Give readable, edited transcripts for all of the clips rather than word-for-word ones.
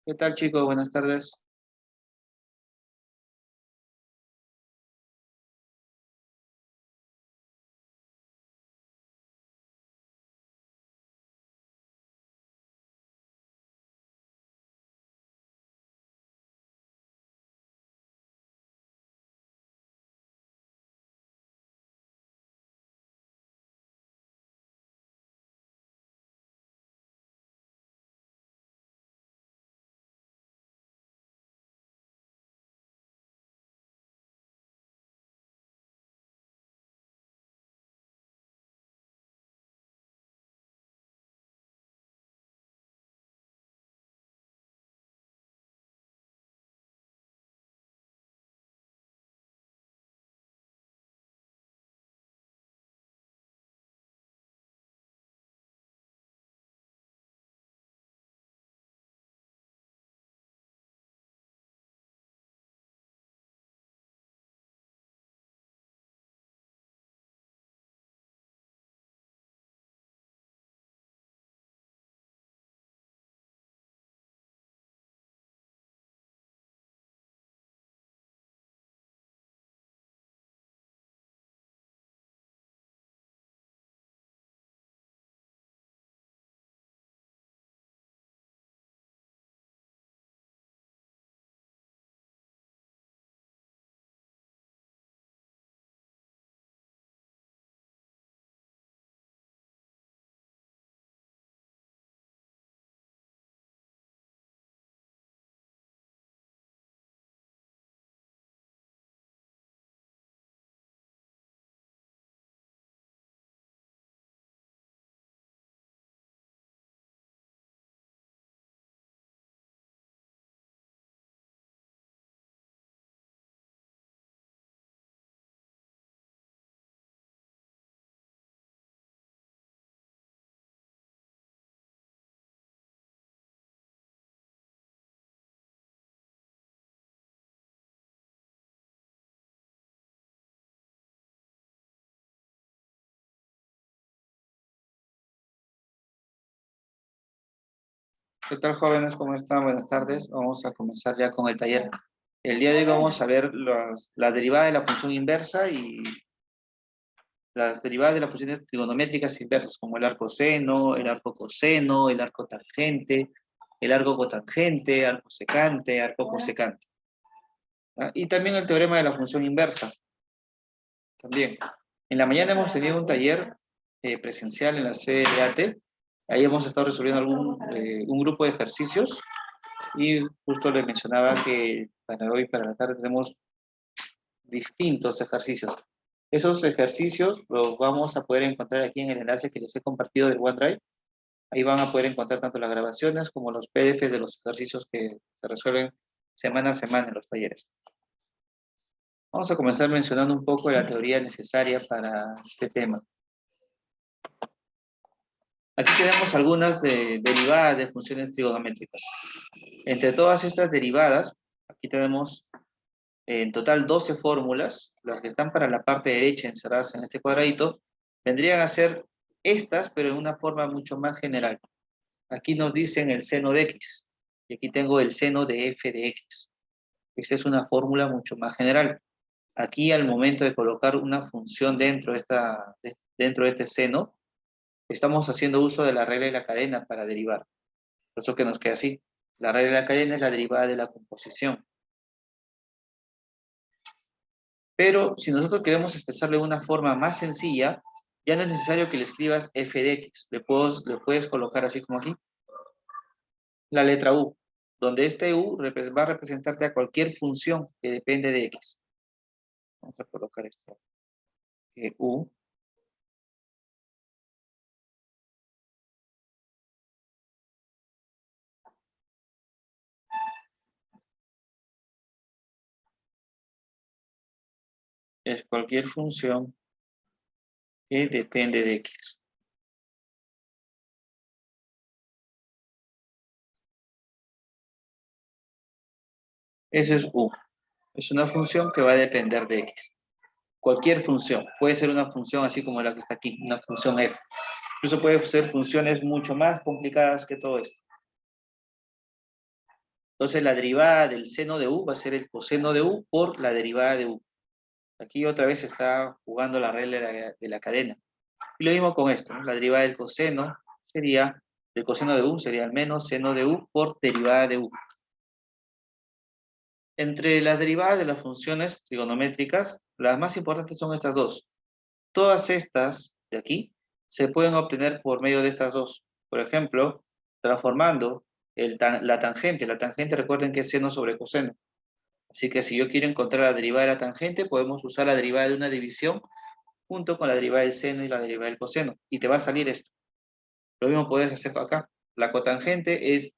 ¿Qué tal, chicos? Buenas tardes. ¿Qué tal, jóvenes? ¿Cómo están? Buenas tardes. Vamos a comenzar ya con el taller. El día de hoy vamos a ver las derivadas de la función inversa y las derivadas de las funciones trigonométricas inversas, como el arco seno, el arco coseno, el arco tangente, el arco cotangente, arco secante, arco cosecante. ¿Ah? Y también el teorema de la función inversa. También. En la mañana hemos tenido un taller presencial en la CDAT. Ahí hemos estado resolviendo un grupo de ejercicios. Y justo les mencionaba que para hoy, para la tarde, tenemos distintos ejercicios. Esos ejercicios los vamos a poder encontrar aquí en el enlace que les he compartido del OneDrive. Ahí van a poder encontrar tanto las grabaciones como los PDFs de los ejercicios que se resuelven semana a semana en los talleres. Vamos a comenzar mencionando un poco de la teoría necesaria para este tema. Aquí tenemos algunas derivadas de funciones trigonométricas. Entre todas estas derivadas, aquí tenemos en total 12 fórmulas, las que están para la parte derecha encerradas en este cuadradito, vendrían a ser estas, pero en una forma mucho más general. Aquí nos dicen el seno de x, y aquí tengo el seno de f de x. Esta es una fórmula mucho más general. Aquí al momento de colocar una función dentro de este seno, estamos haciendo uso de la regla de la cadena para derivar. Por eso que nos queda así. La regla de la cadena es la derivada de la composición. Pero si nosotros queremos expresarlo de una forma más sencilla, ya no es necesario que le escribas f de x. Le puedes colocar así como aquí, la letra u, donde este u va a representarte a cualquier función que depende de x. Vamos a colocar esto. U. Es cualquier función que depende de x. Eso es u. Es una función que va a depender de x. Cualquier función. Puede ser una función así como la que está aquí, una función f. Incluso puede ser funciones mucho más complicadas que todo esto. Entonces la derivada del seno de u va a ser el coseno de u por la derivada de u. Aquí otra vez está jugando la regla de la cadena. Y lo mismo con esto, ¿no? La derivada del coseno sería, del coseno de u sería el menos seno de u por derivada de u. Entre las derivadas de las funciones trigonométricas, las más importantes son estas dos. Todas estas de aquí se pueden obtener por medio de estas dos. Por ejemplo, transformando la tangente. La tangente, recuerden que es seno sobre coseno. Así que si yo quiero encontrar la derivada de la tangente, podemos usar la derivada de una división junto con la derivada del seno y la derivada del coseno. Y te va a salir esto. Lo mismo puedes hacer acá. La cotangente es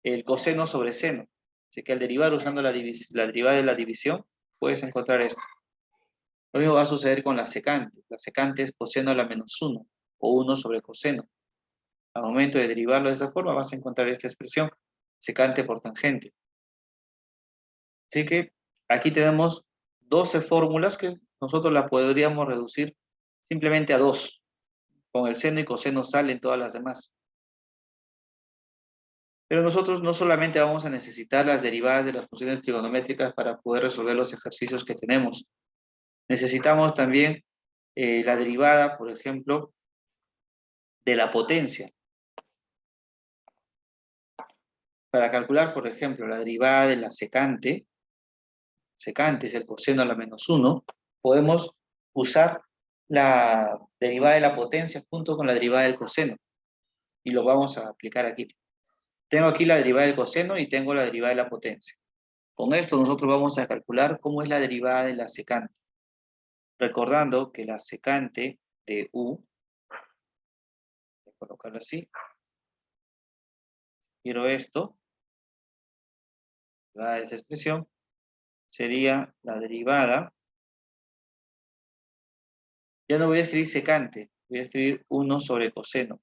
el coseno sobre seno. Así que al derivar usando la derivada de la división, puedes encontrar esto. Lo mismo va a suceder con la secante. La secante es coseno a la menos 1, o 1 sobre coseno. Al momento de derivarlo de esa forma, vas a encontrar esta expresión, secante por tangente. Así que aquí tenemos 12 fórmulas que nosotros las podríamos reducir simplemente a 2. Con el seno y coseno salen todas las demás. Pero nosotros no solamente vamos a necesitar las derivadas de las funciones trigonométricas para poder resolver los ejercicios que tenemos. Necesitamos también la derivada, por ejemplo, de la potencia. Para calcular, por ejemplo, la derivada de la secante es el coseno a la menos 1, podemos usar la derivada de la potencia junto con la derivada del coseno. Y lo vamos a aplicar aquí. Tengo aquí la derivada del coseno y tengo la derivada de la potencia. Con esto nosotros vamos a calcular cómo es la derivada de la secante. Recordando que la secante de u, voy a colocarlo así, quiero esto, la esta expresión, sería la derivada. Ya no voy a escribir secante, voy a escribir 1 sobre coseno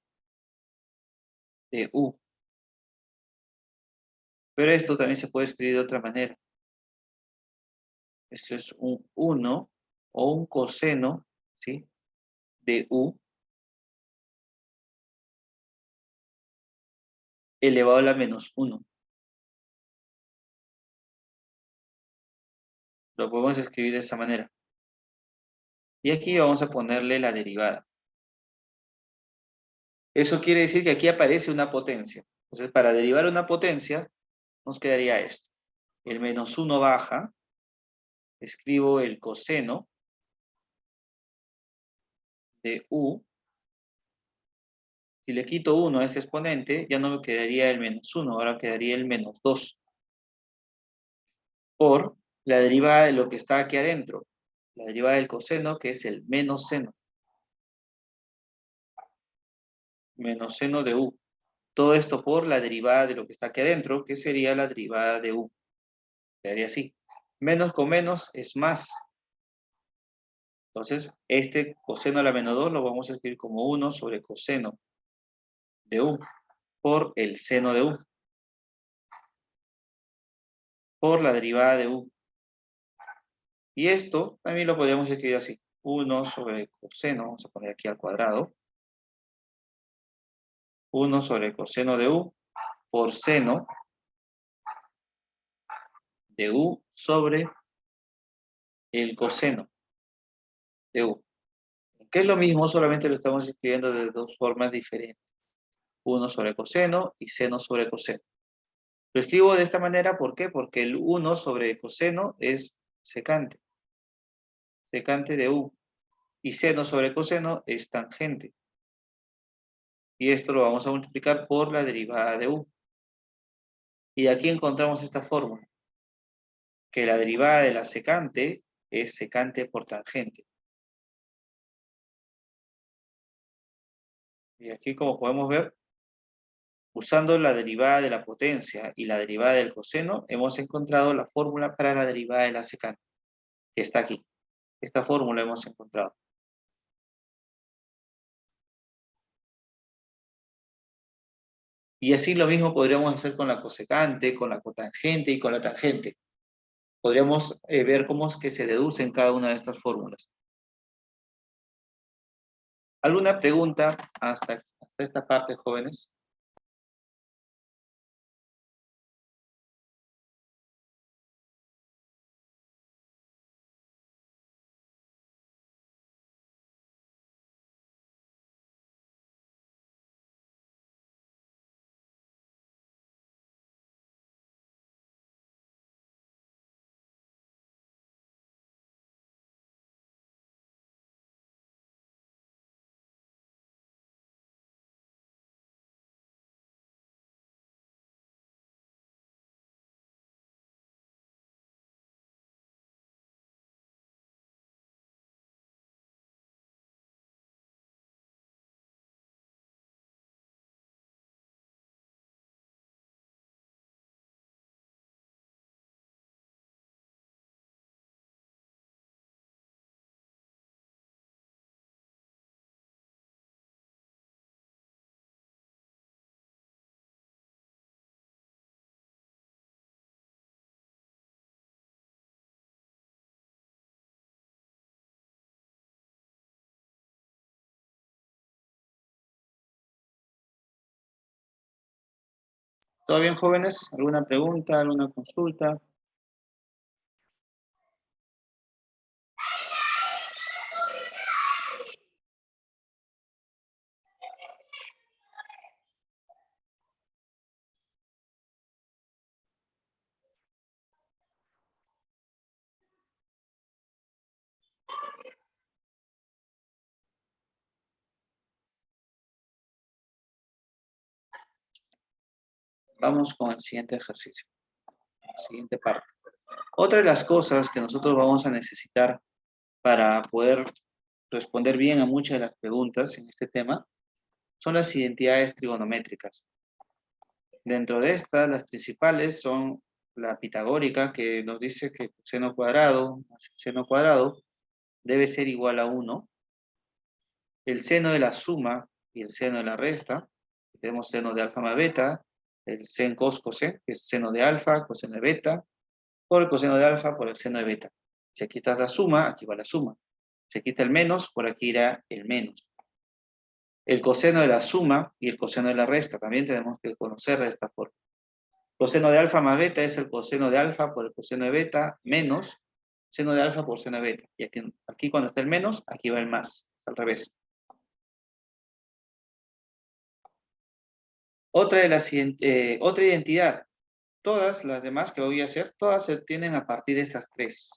de u. Pero esto también se puede escribir de otra manera. Esto es un 1 o un coseno, ¿sí?, de u elevado a la menos 1. Lo podemos escribir de esa manera. Y aquí vamos a ponerle la derivada. Eso quiere decir que aquí aparece una potencia. Entonces, para derivar una potencia, nos quedaría esto. El menos 1 baja, escribo el coseno de u. Si le quito 1 a este exponente, ya no me quedaría el menos 1, ahora quedaría el menos 2. Por la derivada de lo que está aquí adentro. La derivada del coseno, que es el menos seno. Menos seno de u. Todo esto por la derivada de lo que está aquí adentro, que sería la derivada de u. Quedaría así. Menos con menos es más. Entonces, este coseno a la menos 2 lo vamos a escribir como 1 sobre coseno de u por el seno de u. Por la derivada de u. Y esto también lo podríamos escribir así. 1 sobre coseno, vamos a poner aquí al cuadrado. 1 sobre coseno de u por seno de u sobre el coseno de u. Que es lo mismo, solamente lo estamos escribiendo de dos formas diferentes. 1 sobre coseno y seno sobre coseno. Lo escribo de esta manera, ¿por qué? Porque el 1 sobre coseno es secante. Secante de u. Y seno sobre coseno es tangente. Y esto lo vamos a multiplicar por la derivada de u. Y aquí encontramos esta fórmula. Que la derivada de la secante es secante por tangente. Y aquí, como podemos ver, usando la derivada de la potencia y la derivada del coseno, hemos encontrado la fórmula para la derivada de la secante, que está aquí. Esta fórmula hemos encontrado. Y así lo mismo podríamos hacer con la cosecante, con la cotangente y con la tangente. Podríamos ver cómo es que se deducen cada una de estas fórmulas. ¿Alguna pregunta hasta esta parte, jóvenes? ¿Todo bien, jóvenes? ¿Alguna pregunta, alguna consulta? Vamos con el siguiente ejercicio, la siguiente parte. Otra de las cosas que nosotros vamos a necesitar para poder responder bien a muchas de las preguntas en este tema son las identidades trigonométricas. Dentro de estas, las principales son la pitagórica, que nos dice que el seno cuadrado más el seno cuadrado debe ser igual a 1. El seno de la suma y el seno de la resta. Tenemos seno de alfa más beta, el sen cos coseno, que es seno de alfa, coseno de beta, por el coseno de alfa por el seno de beta. Si aquí está la suma, aquí va la suma. Si aquí está el menos, por aquí irá el menos. El coseno de la suma y el coseno de la resta, también tenemos que conocer de esta forma. Coseno de alfa más beta es el coseno de alfa por el coseno de beta menos seno de alfa por seno de beta. Y aquí cuando está el menos, aquí va el más, al revés. Otra identidad. Todas las demás que voy a hacer, todas se tienen a partir de estas tres.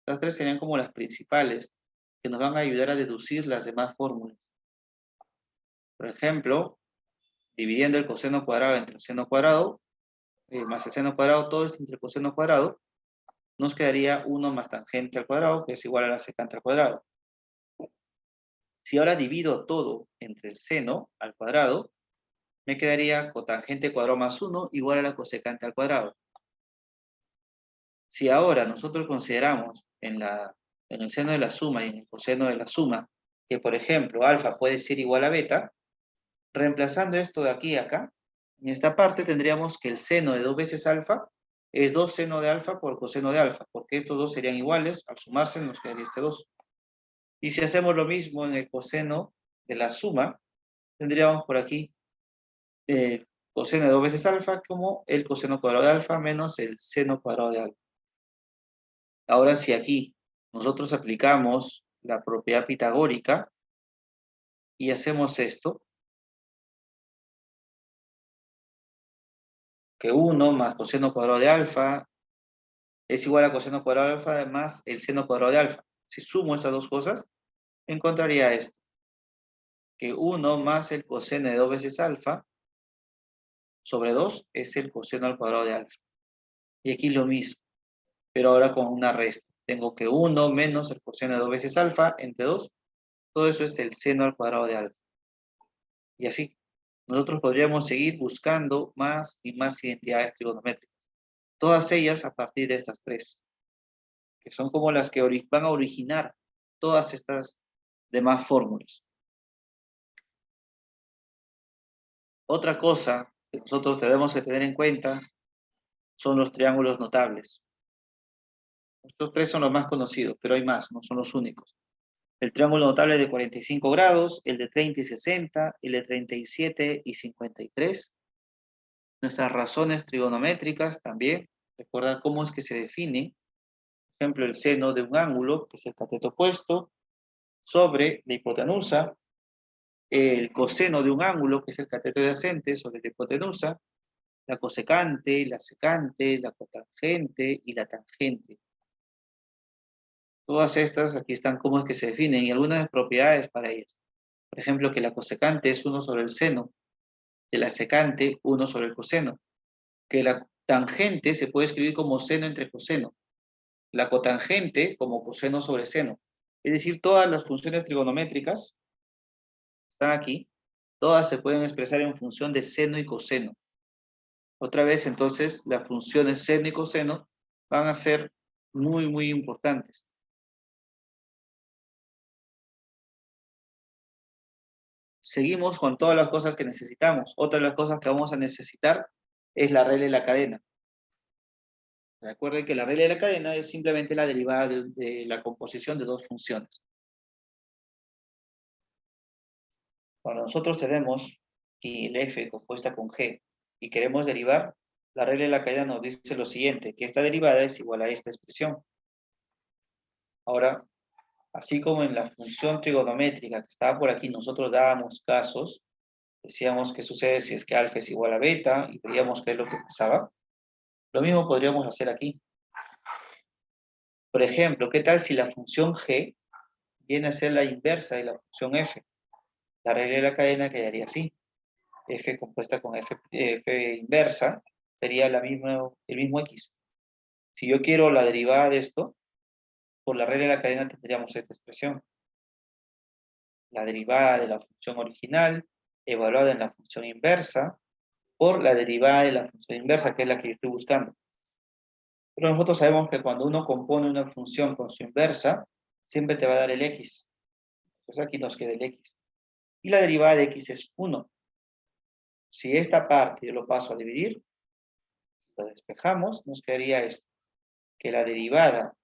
Las tres serían como las principales que nos van a ayudar a deducir las demás fórmulas. Por ejemplo, dividiendo el coseno cuadrado entre el seno cuadrado, más el seno cuadrado, todo esto entre el coseno cuadrado, nos quedaría 1 más tangente al cuadrado, que es igual a la secante al cuadrado. Si ahora divido todo entre el seno al cuadrado, me quedaría cotangente cuadrado más 1 igual a la cosecante al cuadrado. Si ahora nosotros consideramos en el seno de la suma y en el coseno de la suma, que por ejemplo alfa puede ser igual a beta, reemplazando esto de aquí a acá, en esta parte tendríamos que el seno de 2 veces alfa es 2 seno de alfa por coseno de alfa, porque estos dos serían iguales, al sumarse nos quedaría este 2. Y si hacemos lo mismo en el coseno de la suma, tendríamos por aquí coseno de 2 veces alfa como el coseno cuadrado de alfa menos el seno cuadrado de alfa. Ahora, si aquí nosotros aplicamos la propiedad pitagórica y hacemos esto, que 1 más coseno cuadrado de alfa es igual a coseno cuadrado de alfa más el seno cuadrado de alfa. Si sumo esas dos cosas, encontraría esto, que 1 más el coseno de 2 veces alfa sobre 2 es el coseno al cuadrado de alfa. Y aquí lo mismo, pero ahora con una resta. Tengo que 1 menos el coseno de 2 veces alfa entre 2, todo eso es el seno al cuadrado de alfa. Y así, nosotros podríamos seguir buscando más y más identidades trigonométricas. Todas ellas a partir de estas tres, que son como las que van a originar todas estas demás fórmulas. Otra cosa que nosotros tenemos que tener en cuenta son los triángulos notables. Estos tres son los más conocidos, pero hay más, no son los únicos. El triángulo notable de 45 grados, el de 30 y 60, el de 37 y 53. Nuestras razones trigonométricas también. Recordar cómo es que se define, por ejemplo, el seno de un ángulo, que es el cateto opuesto, sobre la hipotenusa, el coseno de un ángulo, que es el cateto adyacente, sobre la hipotenusa, la cosecante, la secante, la cotangente y la tangente. Todas estas aquí están cómo es que se definen y algunas propiedades para ellas. Por ejemplo, que la cosecante es 1 sobre el seno, que la secante 1 sobre el coseno, que la tangente se puede escribir como seno entre coseno, la cotangente como coseno sobre seno. Es decir, todas las funciones trigonométricas están aquí, todas se pueden expresar en función de seno y coseno. Otra vez, entonces, las funciones seno y coseno van a ser muy, muy importantes. Seguimos con todas las cosas que necesitamos. Otra de las cosas que vamos a necesitar es la regla de la cadena. Recuerden que la regla de la cadena es simplemente la derivada de la composición de dos funciones. Cuando nosotros tenemos y el f compuesta con g, y queremos derivar, la regla de la cadena nos dice lo siguiente, que esta derivada es igual a esta expresión. Ahora, así como en la función trigonométrica que estaba por aquí, nosotros dábamos casos, decíamos qué sucede si es que alfa es igual a beta, y veíamos qué es lo que pasaba. Lo mismo podríamos hacer aquí. Por ejemplo, ¿qué tal si la función g viene a ser la inversa de la función f? La regla de la cadena quedaría así. F compuesta con f inversa sería el mismo x. Si yo quiero la derivada de esto, por la regla de la cadena tendríamos esta expresión. La derivada de la función original evaluada en la función inversa por la derivada de la función inversa, que es la que yo estoy buscando. Pero nosotros sabemos que cuando uno compone una función con su inversa, siempre te va a dar el x. Entonces aquí nos queda el x. Y la derivada de x es 1. Si esta parte yo lo paso a dividir, lo despejamos, nos quedaría esto, que la derivada de la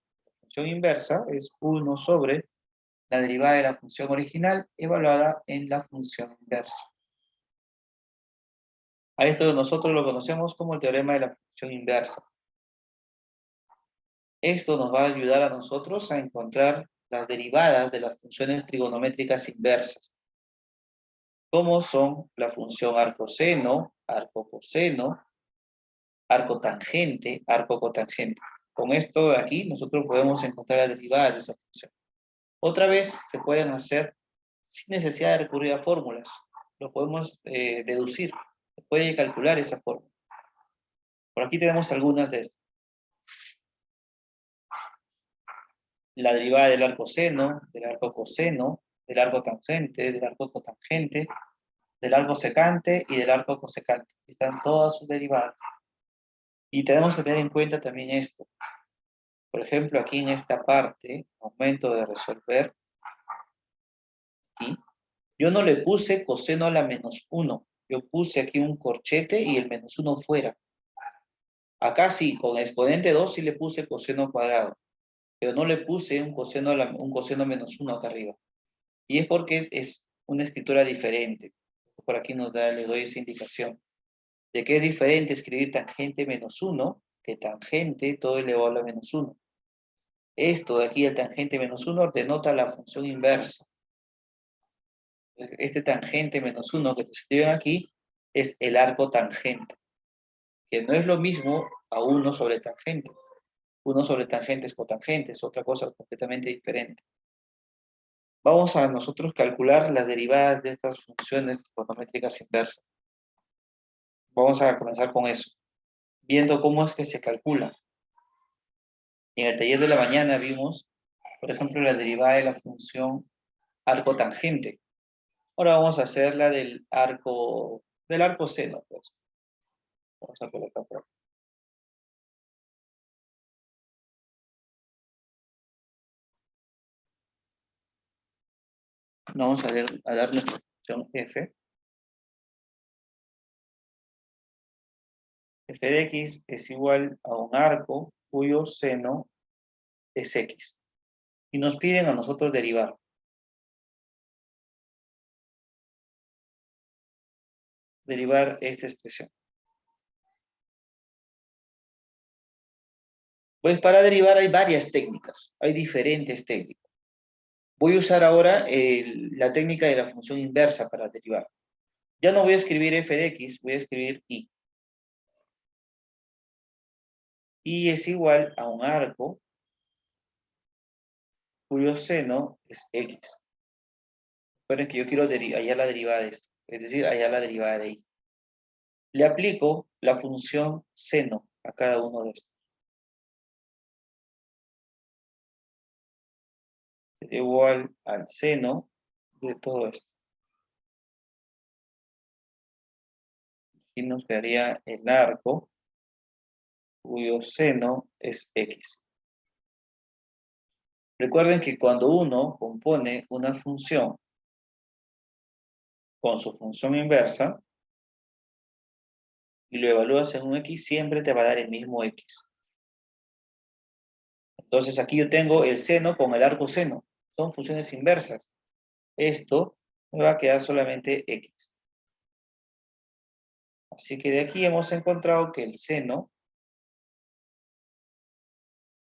función inversa es 1 sobre la derivada de la función original evaluada en la función inversa. A esto nosotros lo conocemos como el teorema de la función inversa. Esto nos va a ayudar a nosotros a encontrar las derivadas de las funciones trigonométricas inversas, como son la función arcoseno, arcocoseno, arcotangente, arcocotangente. Con esto de aquí nosotros podemos encontrar las derivadas de esa función. Otra vez se pueden hacer sin necesidad de recurrir a fórmulas. Lo podemos deducir. Se puede calcular esa fórmula. Por aquí tenemos algunas de estas. La derivada del arcoseno, del arcocoseno, del arcotangente, del arcocotangente, del arco secante y del arco cosecante. Están todas sus derivadas. Y tenemos que tener en cuenta también esto. Por ejemplo, aquí en esta parte, momento de resolver, aquí, yo no le puse coseno a la menos 1. Yo puse aquí un corchete y el menos 1 fuera. Acá sí, con exponente 2 sí le puse coseno cuadrado, pero no le puse un coseno menos 1 acá arriba. Y es porque es una escritura diferente. Por aquí le doy esa indicación. De que es diferente escribir tangente menos 1 que tangente todo elevado a la menos 1. Esto de aquí, el tangente menos 1, denota la función inversa. Este tangente menos 1 que te escriben aquí es el arco tangente, que no es lo mismo a 1 sobre tangente. 1 sobre tangente es cotangente, es otra cosa completamente diferente. Vamos a nosotros calcular las derivadas de estas funciones trigonométricas inversas. Vamos a comenzar con eso, viendo cómo es que se calcula. En el taller de la mañana vimos, por ejemplo, la derivada de la función arco tangente. Ahora vamos a hacer la del arco seno. Pues. Vamos a colocar por aquí. Vamos a dar nuestra función f. F de x es igual a un arco cuyo seno es x. Y nos piden a nosotros derivar. Derivar esta expresión. Pues para derivar hay varias técnicas, hay diferentes técnicas. Voy a usar ahora la técnica de la función inversa para derivar. Ya no voy a escribir f de x, voy a escribir y. Y es igual a un arco cuyo seno es x. Recuerden que yo quiero hallar la derivada de esto, es decir, hallar la derivada de y. Le aplico la función seno a cada uno de estos. Es igual al seno de todo esto. Y nos quedaría el arco cuyo seno es x. Recuerden que cuando uno compone una función con su función inversa y lo evalúas en un x, siempre te va a dar el mismo x. Entonces aquí yo tengo el seno con el arco seno. Son funciones inversas. Esto me va a quedar solamente x. Así que de aquí hemos encontrado que el seno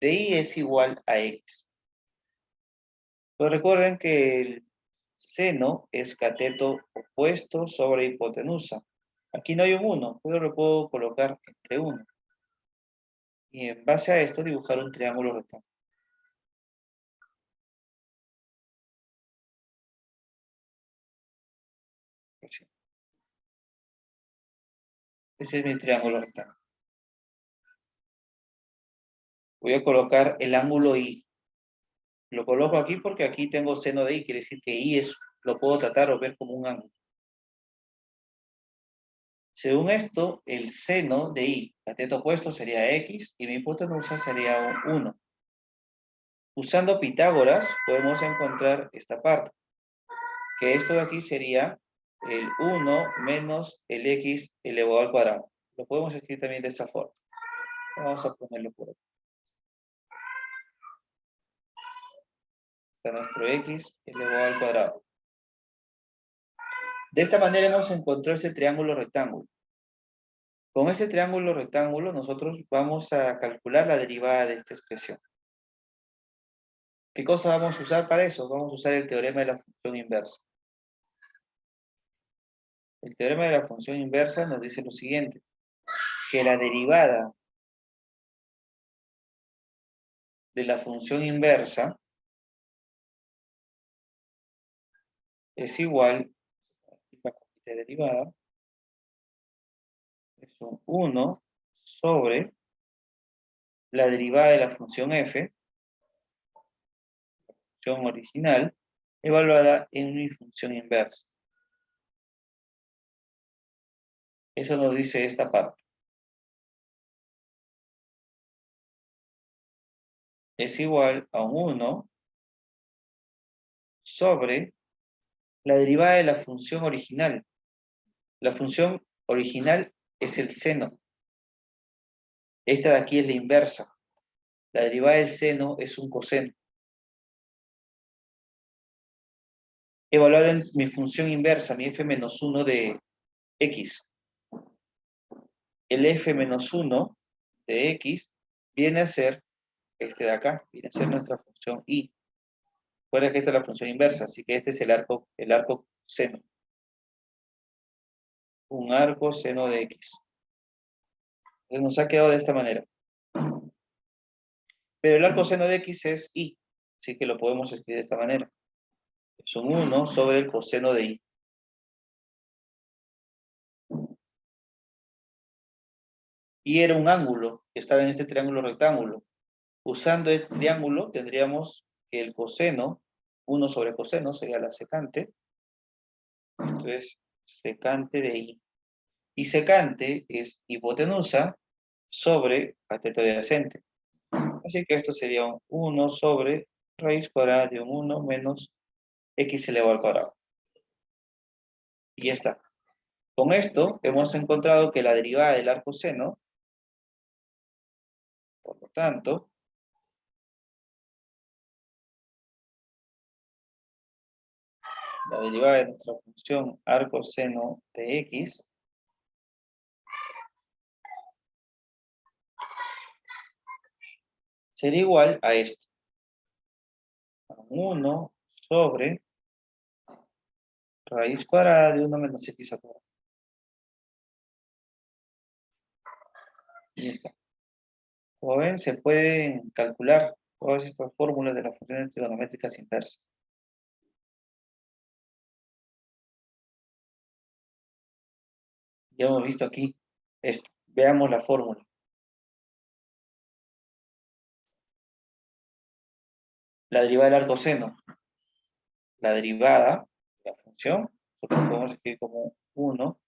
de I es igual a X. Pues recuerden que el seno es cateto opuesto sobre hipotenusa. Aquí no hay un 1, pero lo puedo colocar entre 1. Y en base a esto dibujar un triángulo rectángulo. Así. Ese es mi triángulo rectángulo. Voy a colocar el ángulo I. Lo coloco aquí porque aquí tengo seno de I, quiere decir que I lo puedo tratar o ver como un ángulo. Según esto, el seno de I, cateto opuesto, sería X y mi hipotenusa sería 1. Usando Pitágoras podemos encontrar esta parte, que esto de aquí sería el 1 menos el X elevado al cuadrado. Lo podemos escribir también de esta forma. Vamos a ponerlo por aquí. Está nuestro X elevado al cuadrado. De esta manera hemos encontrado ese triángulo rectángulo. Con ese triángulo rectángulo nosotros vamos a calcular la derivada de esta expresión. ¿Qué cosa vamos a usar para eso? Vamos a usar el teorema de la función inversa. El teorema de la función inversa nos dice lo siguiente, que la derivada de la función inversa es igual, la derivada, es un 1 sobre la derivada de la función f, función original, evaluada en mi función inversa. Eso nos dice esta parte. Es igual a un 1 sobre la derivada de la función original. La función original es el seno. Esta de aquí es la inversa. La derivada del seno es un coseno. Evaluado en mi función inversa, mi f menos 1 de x. El f menos 1 de x viene a ser este de acá, viene a ser nuestra función y. Recuerda que esta es la función inversa, así que este es el arco seno. Un arco seno de x. Entonces nos ha quedado de esta manera. Pero el arco seno de x es y, así que lo podemos escribir de esta manera. Es un 1 sobre el coseno de y. Y era un ángulo que estaba en este triángulo rectángulo. Usando el triángulo tendríamos que el coseno, 1 sobre coseno, sería la secante. Esto es secante de I. Y secante es hipotenusa sobre cateto adyacente. Así que esto sería un 1 sobre raíz cuadrada de un 1 menos x elevado al cuadrado. Y ya está. Con esto hemos encontrado que la derivada del arco seno, por lo tanto, la derivada de nuestra función arco seno de x sería igual a esto. A 1 sobre raíz cuadrada de 1 menos x al cuadrado. Y ya está. Como ven, se pueden calcular todas estas fórmulas de las funciones trigonométricas inversas. Ya hemos visto aquí esto. Veamos la fórmula. La derivada del arco seno. La derivada de la función, nosotros podemos escribir como 1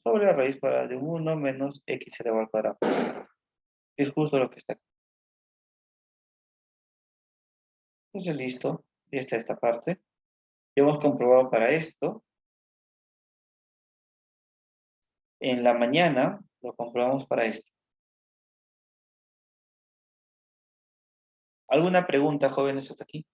sobre la raíz cuadrada de 1 menos x elevado al cuadrado. Es justo lo que está aquí. Entonces, listo. Ya está esta parte. Ya hemos comprobado para esto. En la mañana lo comprobamos para esto. ¿Alguna pregunta, jóvenes, hasta aquí?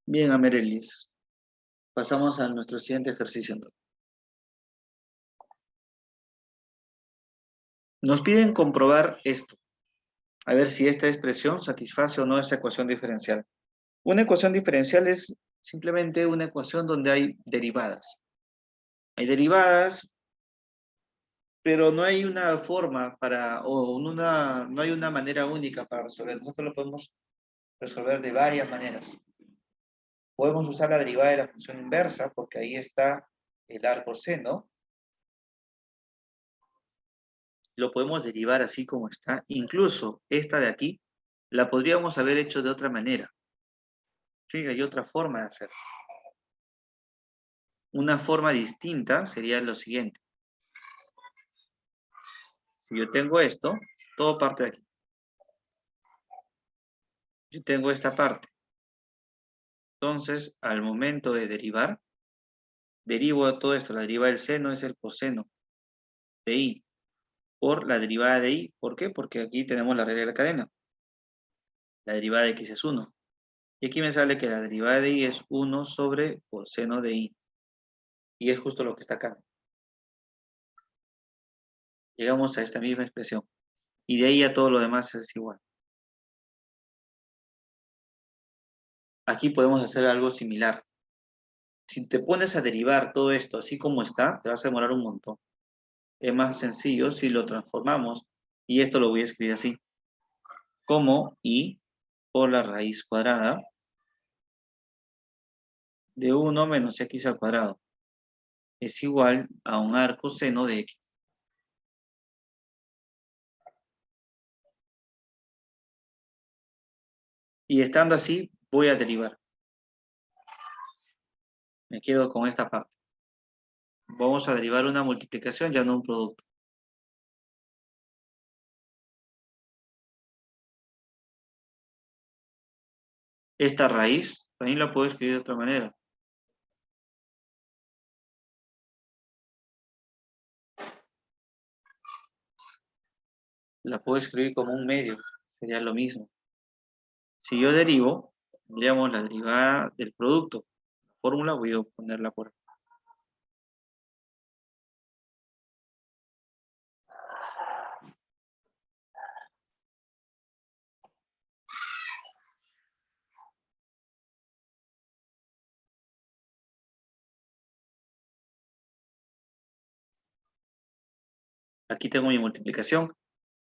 Bien, Amerelis. Pasamos a nuestro siguiente ejercicio. Nos piden comprobar esto. A ver si esta expresión satisface o no esa ecuación diferencial. Una ecuación diferencial es simplemente una ecuación donde hay derivadas. Hay derivadas, pero no hay una forma no hay una manera única para resolver. Nosotros lo podemos resolver de varias maneras. Podemos usar la derivada de la función inversa, porque ahí está el arco seno. Lo podemos derivar así como está. Incluso esta de aquí la podríamos haber hecho de otra manera. Sí, hay otra forma de hacerlo. Una forma distinta sería lo siguiente. Si yo tengo esto, todo parte de aquí. Yo tengo esta parte. Entonces, al momento de derivar, derivo todo esto. La derivada del seno es el coseno de i por la derivada de i. ¿Por qué? Porque aquí tenemos la regla de la cadena. La derivada de x es 1. Y aquí me sale que la derivada de i es 1 sobre coseno de i. Y es justo lo que está acá. Llegamos a esta misma expresión. Y de ahí a todo lo demás es igual. Aquí podemos hacer algo similar. Si te pones a derivar todo esto así como está, te vas a demorar un montón. Es más sencillo si lo transformamos. Y esto lo voy a escribir así. Como i por la raíz cuadrada de 1 menos x al cuadrado es igual a un arco seno de x. Y estando así, voy a derivar. Me quedo con esta parte. Vamos a derivar una multiplicación, ya no un producto. Esta raíz también la puedo escribir de otra manera. La puedo escribir como un medio. Sería lo mismo. Si yo derivo, tendríamos la derivada del producto. La fórmula voy a ponerla por aquí. Aquí tengo mi multiplicación.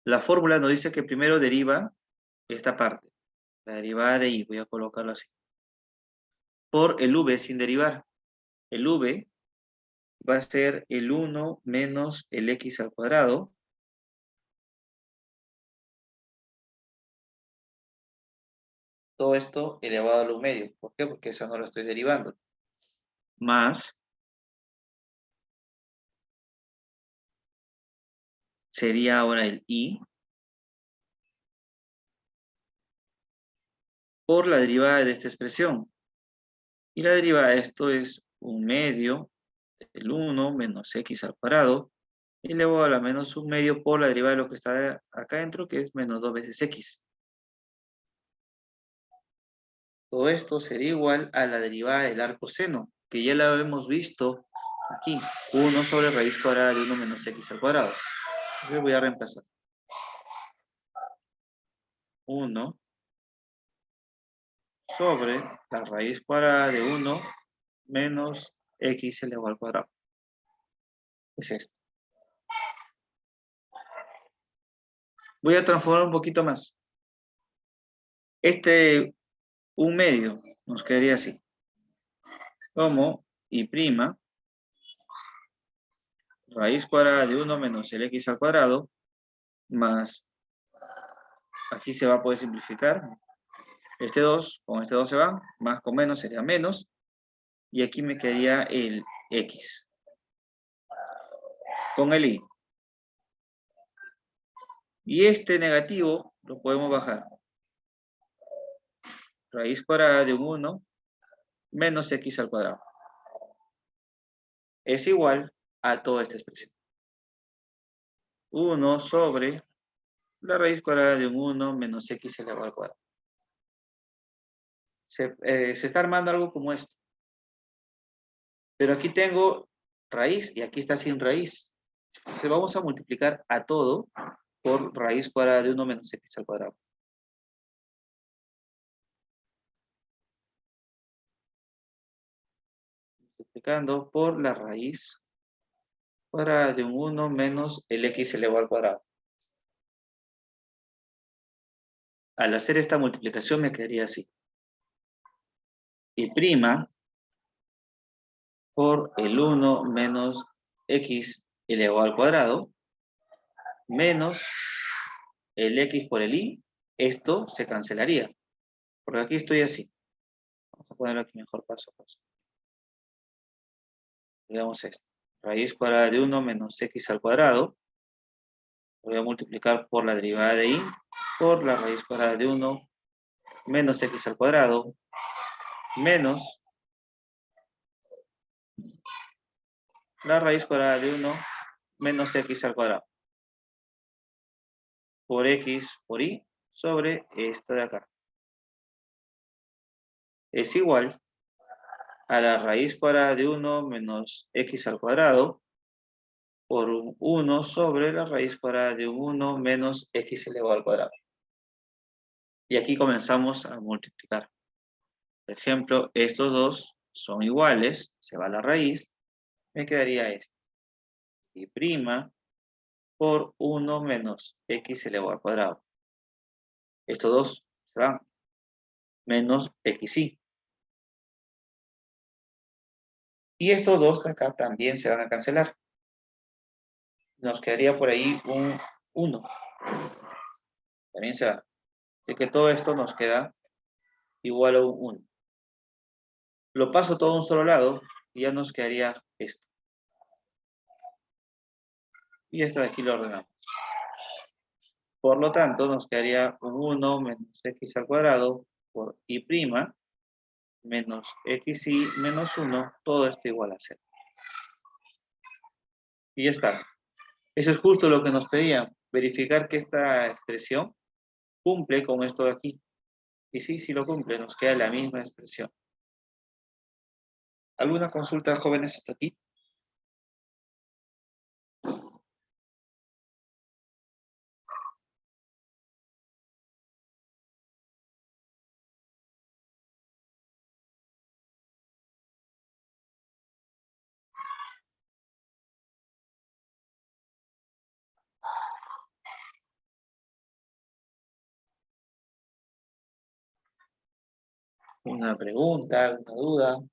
La fórmula nos dice que primero deriva esta parte. La derivada de i, voy a colocarlo así. Por el v sin derivar. El v va a ser el 1 menos el x al cuadrado. Todo esto elevado a lo medio. ¿Por qué? Porque eso no lo estoy derivando. Más sería ahora el i por la derivada de esta expresión. Y la derivada de esto es un medio del 1 menos x al cuadrado elevado a la menos un medio por la derivada de lo que está acá adentro, que es menos 2 veces x. Todo esto sería igual a la derivada del arco seno, que ya la hemos visto aquí. 1 sobre raíz cuadrada de 1 menos x al cuadrado. Entonces voy a reemplazar. 1 sobre la raíz cuadrada de 1 menos x elevado al cuadrado. Es esto. Voy a transformar un poquito más. Un medio, nos quedaría así. Como y prima, raíz cuadrada de 1 menos el x al cuadrado, más, aquí se va a poder simplificar, este 2, con este 2 se va, más con menos sería menos, y aquí me quedaría el x, con el y. Y este negativo lo podemos bajar. Raíz cuadrada de un 1 menos x al cuadrado. Es igual a toda esta expresión. 1 sobre la raíz cuadrada de un 1 menos x elevado al cuadrado. se está armando algo como esto. Pero aquí tengo raíz y aquí está sin raíz. Entonces vamos a multiplicar a todo por raíz cuadrada de 1 menos x al cuadrado. Multiplicando por la raíz cuadrada de un 1 menos el x elevado al cuadrado. Al hacer esta multiplicación me quedaría así. Y prima por el 1 menos x elevado al cuadrado menos el x por el y. Esto se cancelaría. Porque aquí estoy así. Vamos a ponerlo aquí mejor paso a paso. Digamos esto. Raíz cuadrada de 1 menos x al cuadrado. Voy a multiplicar por la derivada de y por la raíz cuadrada de 1 menos x al cuadrado menos la raíz cuadrada de 1 menos x al cuadrado por x por y sobre esto de acá. Es igual a la raíz cuadrada de 1 menos x al cuadrado por 1 sobre la raíz cuadrada de 1 menos x elevado al cuadrado. Y aquí comenzamos a multiplicar. Por ejemplo, estos dos son iguales, se va la raíz, me quedaría esto. Y prima por 1 menos x elevado al cuadrado. Estos dos se van. Menos xy. Y estos dos de acá también se van a cancelar. Nos quedaría por ahí un 1. También se va. Así que todo esto nos queda igual a un 1. Lo paso todo a un solo lado y ya nos quedaría esto. Y esto de aquí lo ordenamos. Por lo tanto, nos quedaría un 1 menos x al cuadrado por y' menos xy menos 1. Todo esto igual a 0. Y ya está. Eso es justo lo que nos pedían. Verificar que esta expresión cumple con esto de aquí. Y sí, sí lo cumple. Nos queda la misma expresión. ¿Alguna consulta, jóvenes, hasta aquí? ¿Una pregunta, una duda?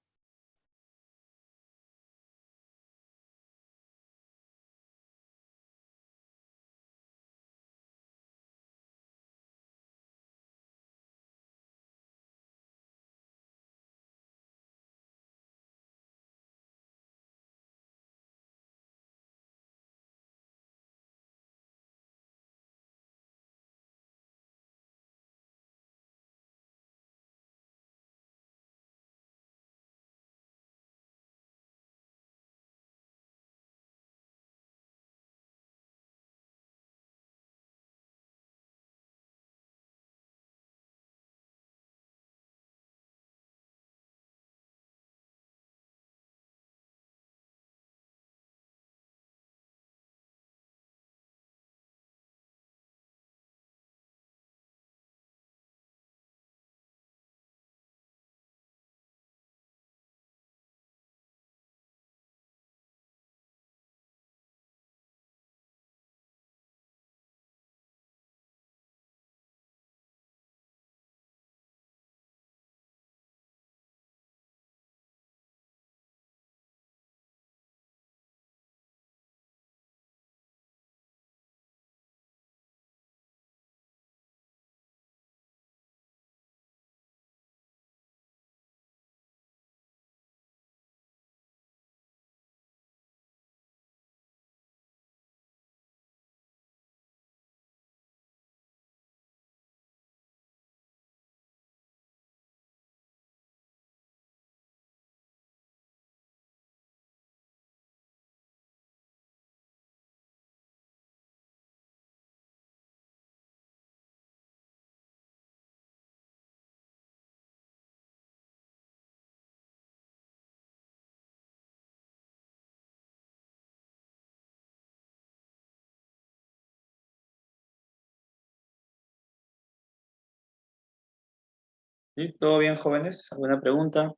¿Sí? ¿Todo bien, jóvenes? ¿Alguna pregunta?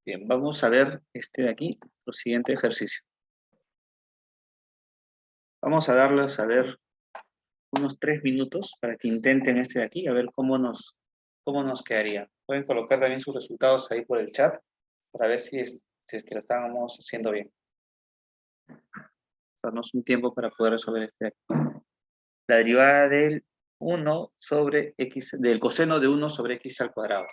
Bien, vamos a ver este de aquí, el siguiente ejercicio. Vamos a darles a ver unos 3 minutos para que intenten este de aquí, a ver cómo nos quedaría. Pueden colocar también sus resultados ahí por el chat para ver si es que lo estamos haciendo bien. Darnos un tiempo para poder resolver este de aquí. La derivada del 1 sobre x, del coseno de 1 sobre x al cuadrado.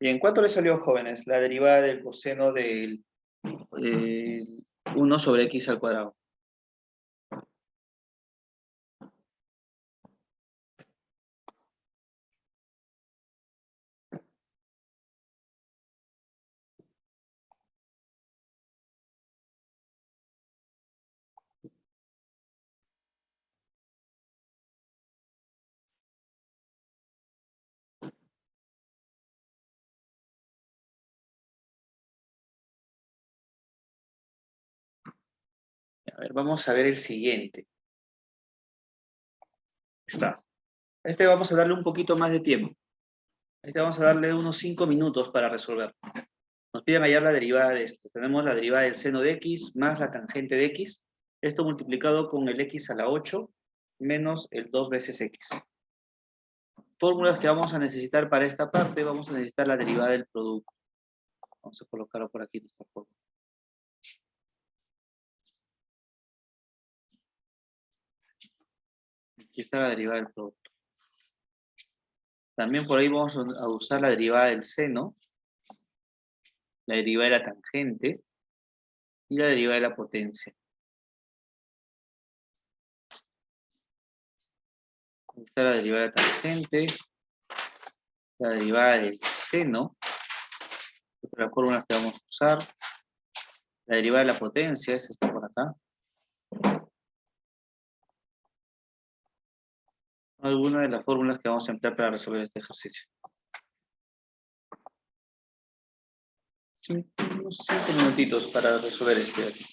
Bien, ¿cuánto les salió, jóvenes? La derivada del coseno del 1 sobre x al cuadrado. A ver, vamos a ver el siguiente. Está. Este vamos a darle un poquito más de tiempo. Este vamos a darle unos 5 minutos para resolver. Nos piden hallar la derivada de esto. Tenemos la derivada del seno de x más la tangente de x. Esto multiplicado con el x a la 8 menos el 2 veces x. Fórmulas que vamos a necesitar para esta parte. Vamos a necesitar la derivada del producto. Vamos a colocarlo por aquí en esta forma. Aquí está la derivada del producto. También por ahí vamos a usar la derivada del seno, la derivada de la tangente y la derivada de la potencia. Aquí está la derivada de la tangente, la derivada del seno, otra fórmula que vamos a usar. La derivada de la potencia es esta por acá. Algunas de las fórmulas que vamos a emplear para resolver este ejercicio. Unos 5 minutitos para resolver este de aquí.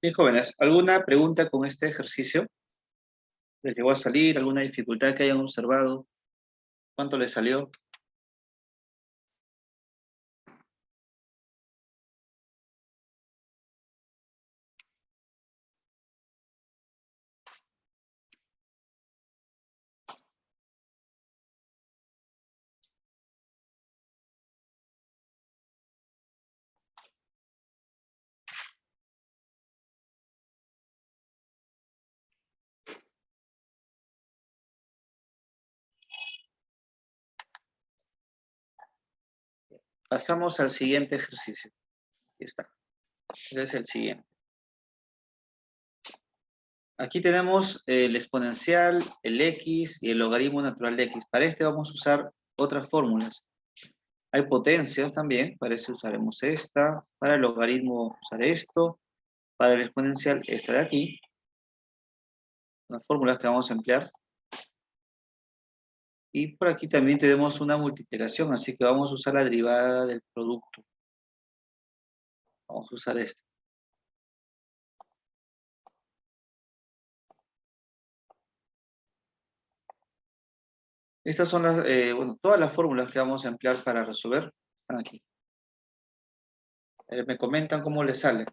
Bien, jóvenes, ¿alguna pregunta con este ejercicio? ¿Les llegó a salir? ¿Alguna dificultad que hayan observado? ¿Cuánto les salió? Pasamos al siguiente ejercicio. Aquí está. Ese es el siguiente. Aquí tenemos el exponencial, el x y el logaritmo natural de x. Para este vamos a usar otras fórmulas. Hay potencias también, para eso usaremos esta. Para el logaritmo usaré esto. Para el exponencial esta de aquí. Las fórmulas que vamos a emplear. Y por aquí también tenemos una multiplicación, así que vamos a usar la derivada del producto. Vamos a usar esta. Estas son todas las fórmulas que vamos a emplear para resolver. Están aquí. Me comentan cómo les sale.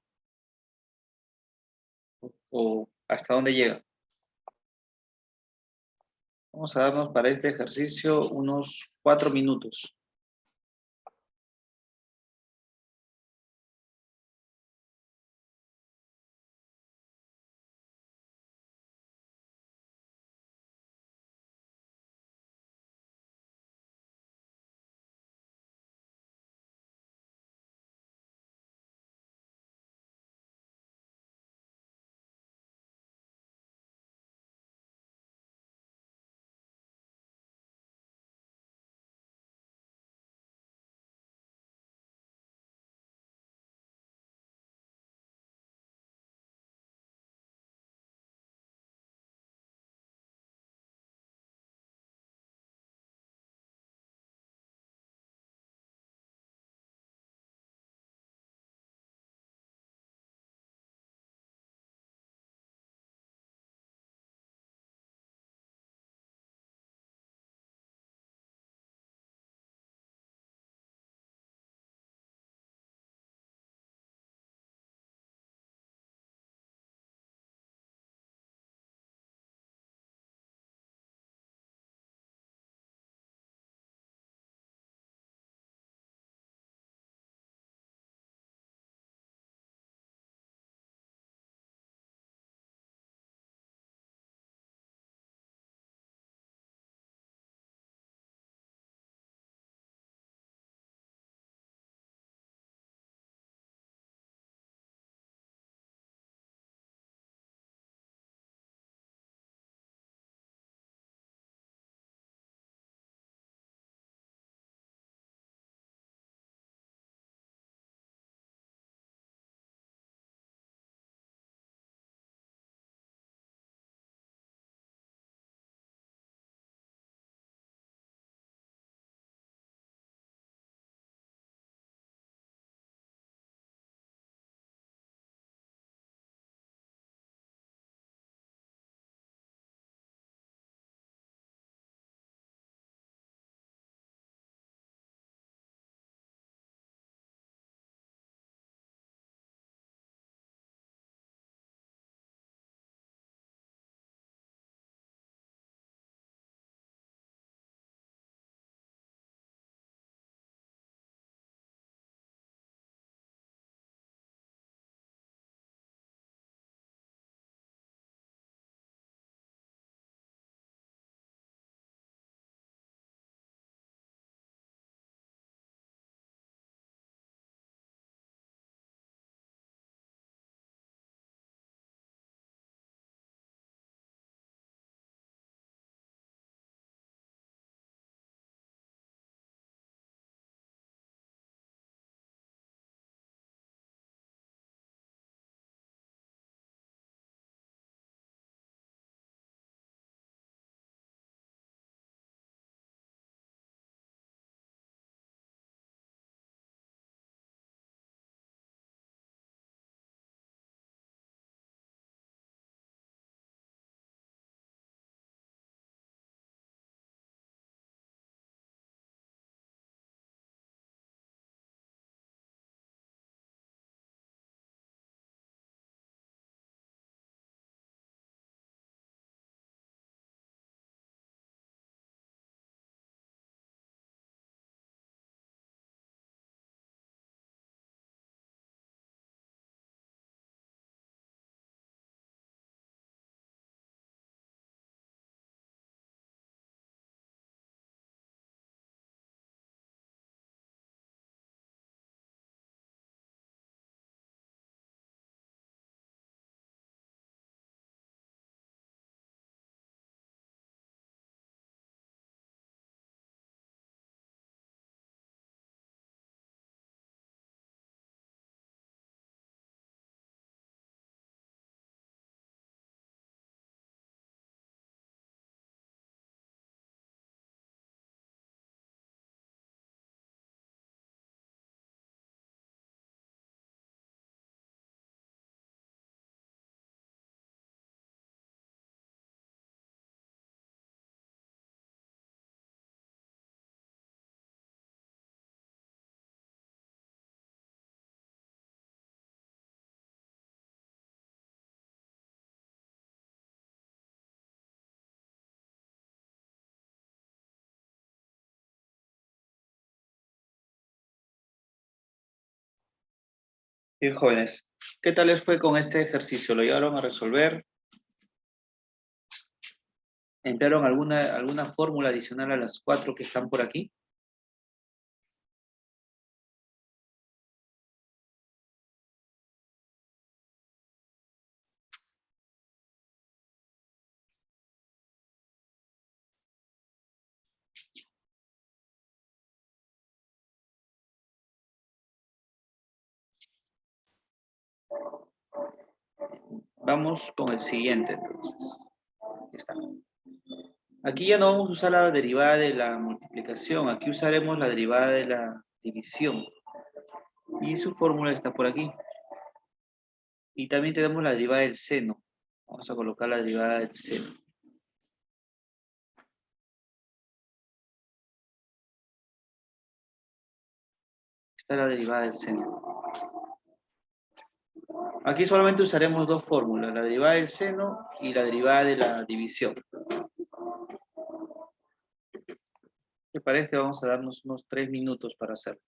O hasta dónde llega. Vamos a darnos para este ejercicio unos 4 minutos. Bien, jóvenes, ¿qué tal les fue con este ejercicio? ¿Lo llevaron a resolver? ¿Emplearon alguna fórmula adicional a las 4 que están por aquí? Vamos con el siguiente, entonces. Aquí está. Aquí ya no vamos a usar la derivada de la multiplicación, aquí usaremos la derivada de la división. Y su fórmula está por aquí. Y también tenemos la derivada del seno. Vamos a colocar la derivada del seno. Esta es la derivada del seno. Aquí solamente usaremos dos fórmulas, la derivada del seno y la derivada de la división. Que para este vamos a darnos unos 3 minutos para hacerlo.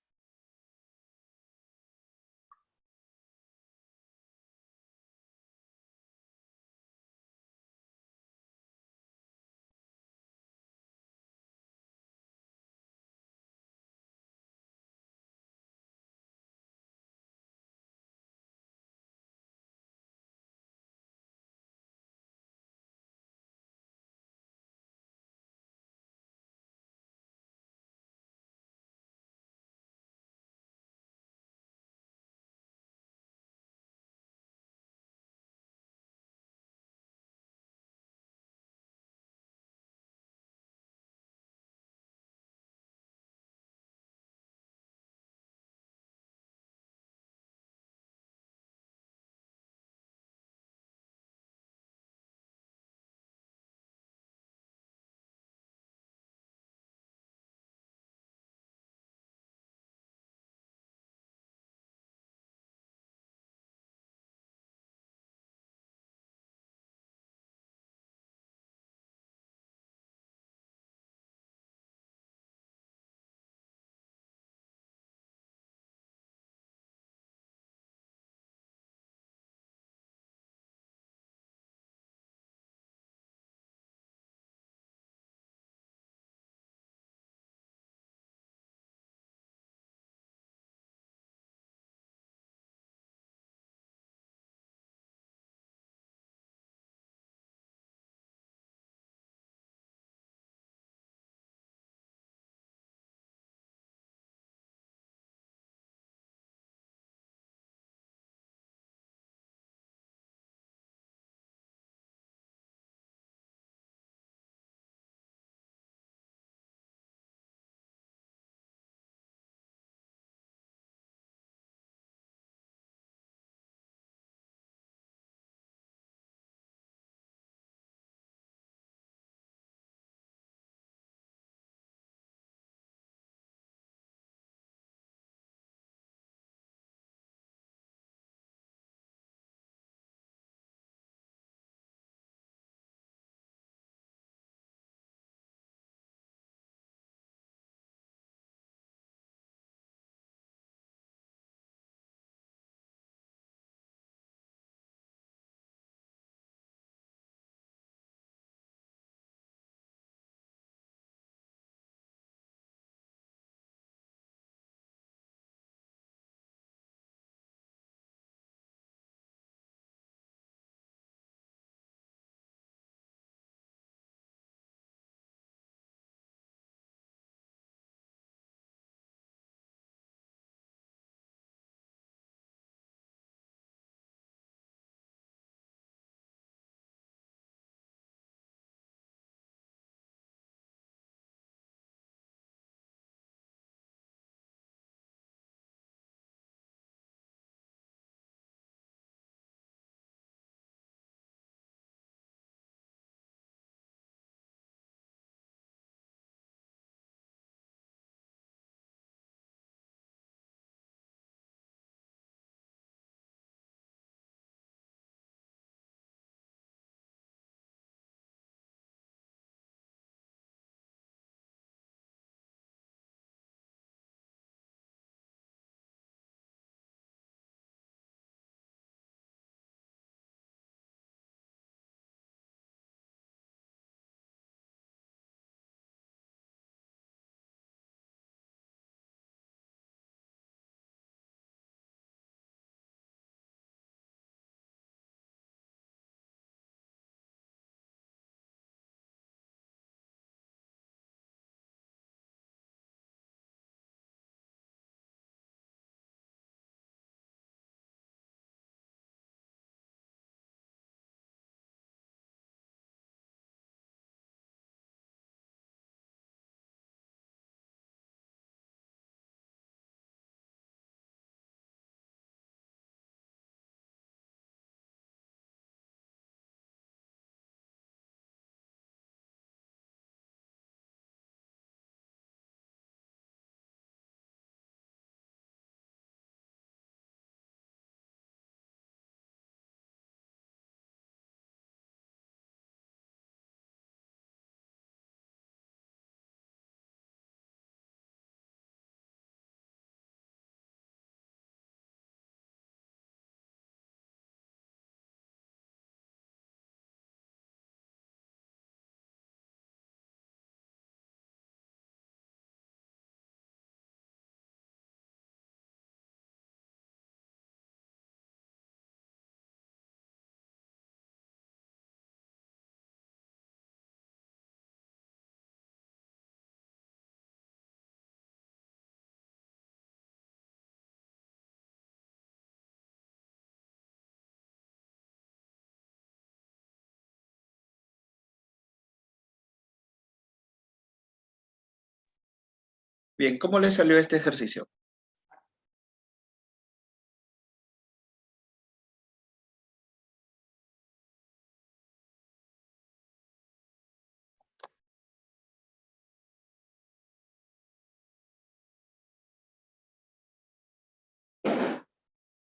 Bien, ¿cómo le salió este ejercicio?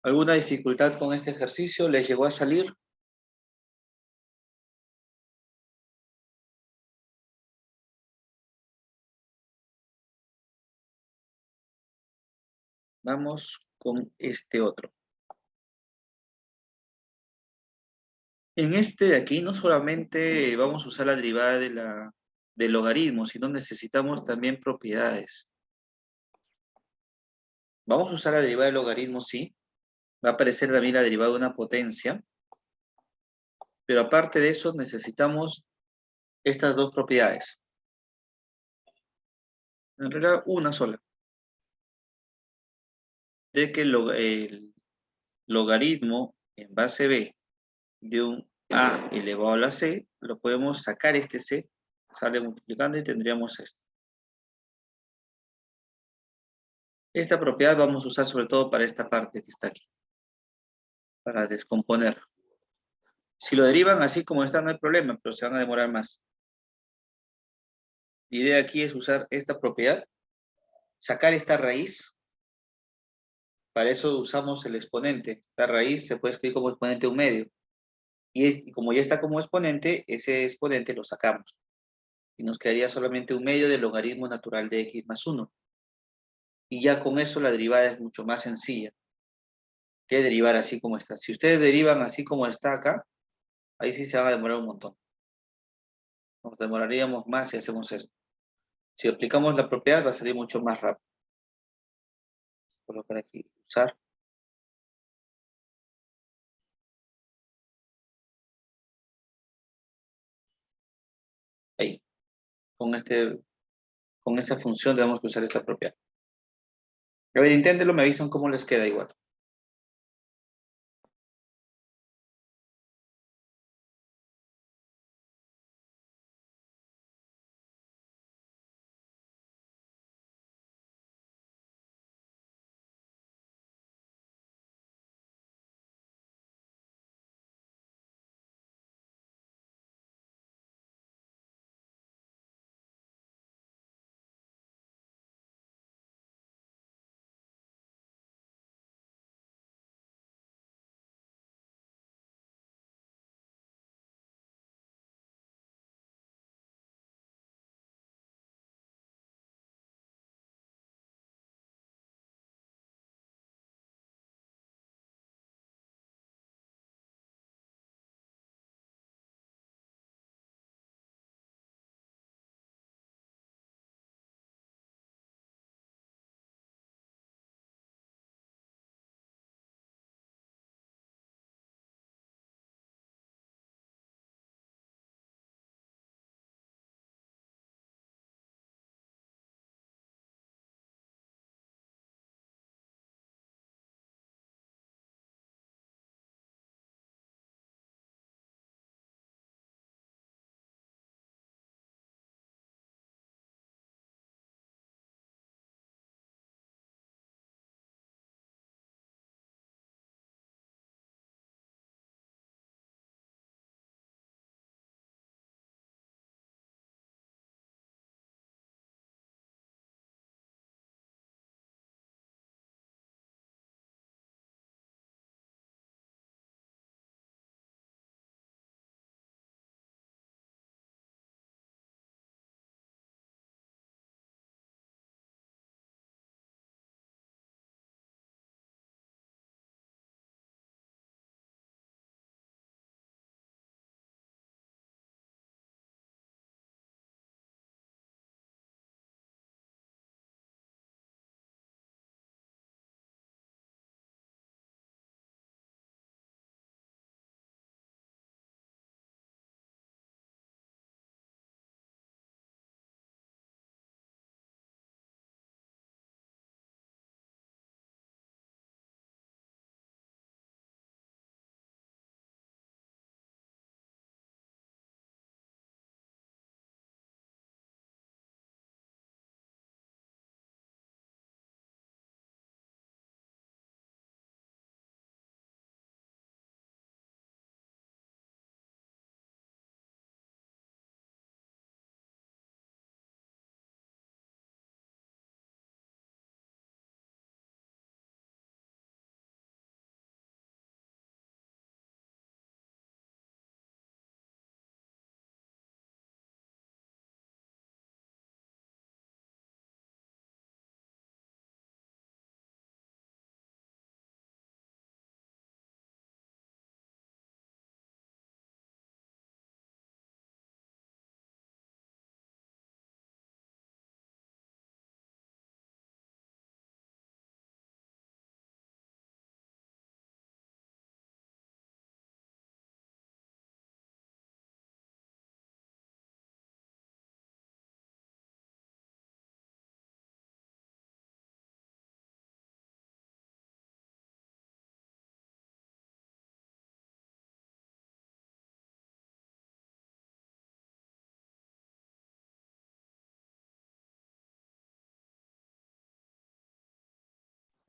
¿Alguna dificultad con este ejercicio? ¿Les llegó a salir? Vamos con este otro. En este de aquí no solamente vamos a usar la derivada del logaritmo, sino necesitamos también propiedades. Vamos a usar la derivada del logaritmo, sí. Va a aparecer también la derivada de una potencia. Pero aparte de eso necesitamos estas dos propiedades. En realidad una sola. De que el logaritmo en base b de un a elevado a la c, lo podemos sacar este c, sale multiplicando y tendríamos esto. Esta propiedad vamos a usar sobre todo para esta parte que está aquí, para descomponer. Si lo derivan así como está, no hay problema, pero se van a demorar más. La idea aquí es usar esta propiedad, sacar esta raíz. Para eso usamos el exponente. La raíz se puede escribir como exponente de un medio. Y como ya está como exponente, ese exponente lo sacamos. Y nos quedaría solamente un medio del logaritmo natural de x más 1. Y ya con eso la derivada es mucho más sencilla que derivar así como está. Si ustedes derivan así como está acá, ahí sí se van a demorar un montón. Nos demoraríamos más si hacemos esto. Si aplicamos la propiedad va a salir mucho más rápido. Colocar aquí, usar. Ahí. Con esa función tenemos que usar esta propiedad. A ver, inténtenlo, me avisan cómo les queda igual.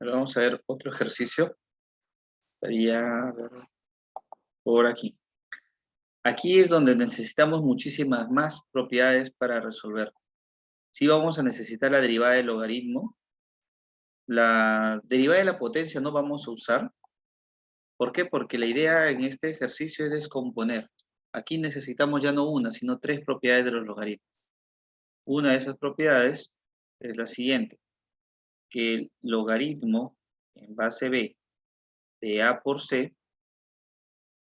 Ahora vamos a ver otro ejercicio. Estaría por aquí. Aquí es donde necesitamos muchísimas más propiedades para resolver. Sí vamos a necesitar la derivada del logaritmo. La derivada de la potencia no vamos a usar. ¿Por qué? Porque la idea en este ejercicio es descomponer. Aquí necesitamos ya no una, sino tres propiedades de los logaritmos. Una de esas propiedades es la siguiente, que el logaritmo en base b de a por c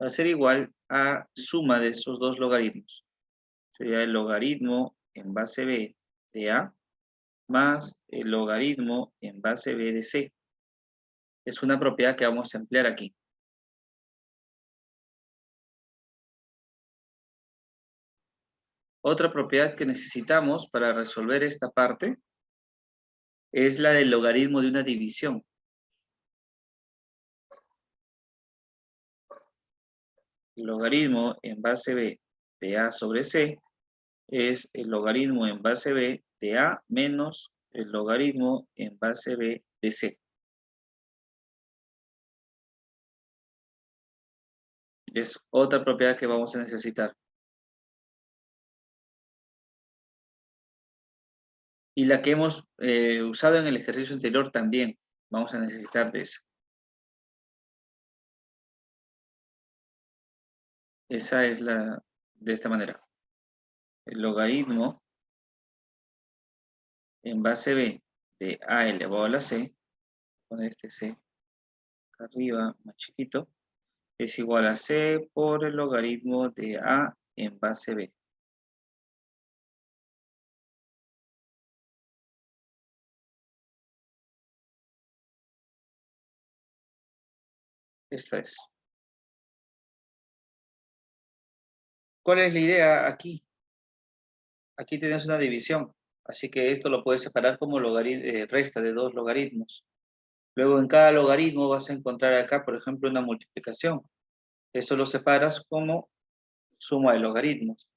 va a ser igual a suma de esos dos logaritmos. Sería el logaritmo en base b de a más el logaritmo en base b de c. Es una propiedad que vamos a emplear aquí. Otra propiedad que necesitamos para resolver esta parte es la del logaritmo de una división. El logaritmo en base b de a sobre c es el logaritmo en base b de a menos el logaritmo en base b de c. Es otra propiedad que vamos a necesitar. Y la que hemos usado en el ejercicio anterior también vamos a necesitar de esa. Esa es la de esta manera. El logaritmo en base b de a elevado a la c, con este c acá arriba más chiquito, es igual a c por el logaritmo de a en base b. Esta es. ¿Cuál es la idea aquí? Aquí tienes una división, así que esto lo puedes separar como resta de dos logaritmos. Luego en cada logaritmo vas a encontrar acá, por ejemplo, una multiplicación. Eso lo separas como suma de logaritmos.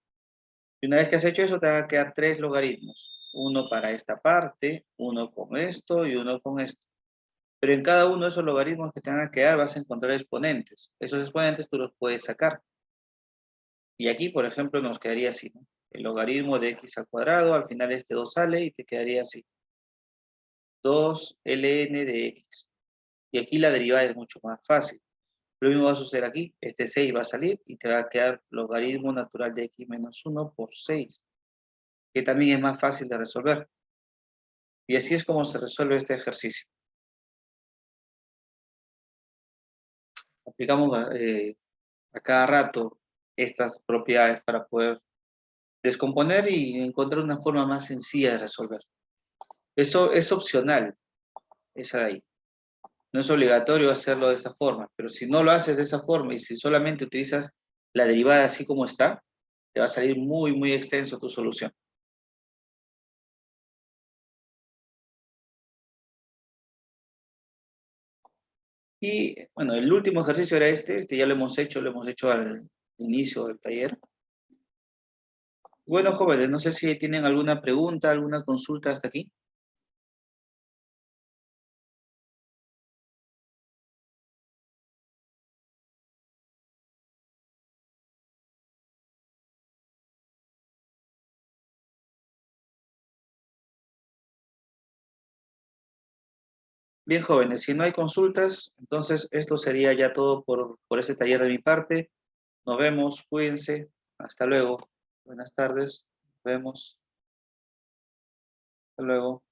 Y una vez que has hecho eso, te van a quedar tres logaritmos. Uno para esta parte, uno con esto y uno con esto. Pero en cada uno de esos logaritmos que te van a quedar vas a encontrar exponentes. Esos exponentes tú los puedes sacar. Y aquí, por ejemplo, nos quedaría así, ¿no? El logaritmo de x al cuadrado, al final este 2 sale y te quedaría así. 2ln de x. Y aquí la derivada es mucho más fácil. Lo mismo va a suceder aquí. Este 6 va a salir y te va a quedar logaritmo natural de x menos 1 por 6, que también es más fácil de resolver. Y así es como se resuelve este ejercicio. Aplicamos a cada rato estas propiedades para poder descomponer y encontrar una forma más sencilla de resolver. Eso es opcional, esa de ahí. No es obligatorio hacerlo de esa forma, pero si no lo haces de esa forma y si solamente utilizas la derivada así como está, te va a salir muy, muy extenso tu solución. Y bueno, el último ejercicio era este ya lo hemos hecho al inicio del taller. Bueno, jóvenes, no sé si tienen alguna pregunta, alguna consulta hasta aquí. Bien, jóvenes, si no hay consultas, entonces esto sería ya todo por ese taller de mi parte. Nos vemos, cuídense, hasta luego. Buenas tardes, nos vemos, hasta luego.